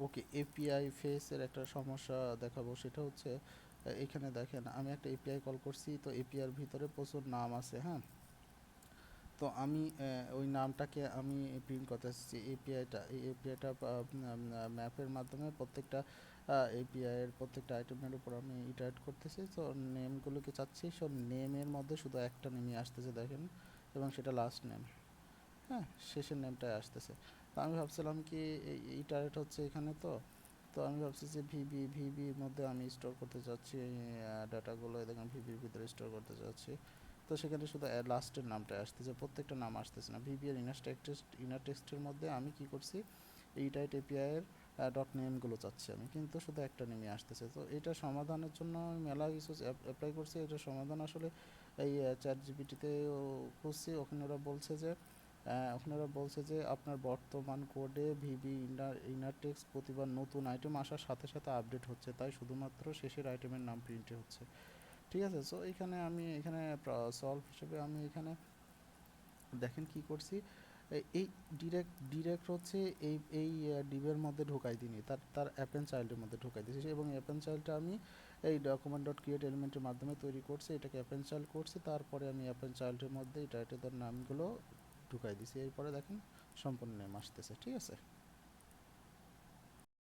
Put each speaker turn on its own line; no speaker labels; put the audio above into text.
ওকে, API ফেসের একটা সমস্যা দেখাবো, সেটা হচ্ছে এখানে দেখেন আমি একটা এপিআই কল করছি, তো এপিআইয়ের ভিতরে প্রচুর নাম আছে, হ্যাঁ। তো আমি ওই নামটাকে আমি প্রিন্ট করতে চাচ্ছি। এই এপিআইটা ম্যাপের মাধ্যমে প্রত্যেকটা এপিআইয়ের প্রত্যেকটা আইটেমের উপর আমি ইটারেট করতেছি। তো নেমগুলোকে চাচ্ছি, সব নেমের মধ্যে শুধু একটা নেমই আসতেছে দেখেন, এবং সেটা লাস্ট নেম, হ্যাঁ, শেষের নেমটাই আসতেছে। তো আমি ভাবছিলাম কি ইটারেট হচ্ছে এখানে, তো তো আমি ভাবছি যে ভিবির মধ্যে আমি স্টোর করতে চাচ্ছি এই ডাটাগুলো, দেখেন ভিবির ভিতরে স্টোর করতে চাচ্ছি। তো সেখানে শুধু লাস্টের নামটা আসতেছে, প্রত্যেকটা নাম আসতেছে না। ভিবি এর ইনার টেক্সটের মধ্যে আমি কি করছি, এই টাইট এপিআই এর ডট নেমগুলো চাচ্ছি আমি, কিন্তু শুধু একটা নেমই আসতেছে। তো এটা সমাধানের জন্য আমি মেলা কিছু অ্যাপ্লাই করছি। এটা সমাধান আসলে এই চ্যাট জিপিটিতে খুঁজছি, ওখানে ওরা বলছে যে আপনার বর্তমান কোডে ভিবি ইনার টেক্সট প্রতিবার নতুন আইটেম আসার সাথে সাথে আপডেট হচ্ছে, তাই শুধুমাত্র শেষের আইটেমের নাম প্রিন্টে হচ্ছে। ঠিক আছে, সো এখানে আমি এখানে সলভ হিসেবে আমি এখানে দেখেন কি করছি, এই ডিরেক্ট হচ্ছে এই ডিবের মধ্যে ঢোকাই দিইনি, তার অ্যাপেন চাইল্ডের মধ্যে ঢোকাই দিয়েছি, এবং অ্যাপেন চাইল্ডটা আমি এই ডকুমেন্ট ডট ক্রিয়েট এলিমেন্টের মাধ্যমে তৈরি করছি, এটাকে অ্যাপেন চাইল্ড করছি, তারপরে আমি অ্যাপেন চাইল্ডের মধ্যে এটা এটাদের নামগুলো ঢুকাই দিছি। এরপরে দেখেন সম্পূর্ণ নেম আসতেছে। ঠিক আছে।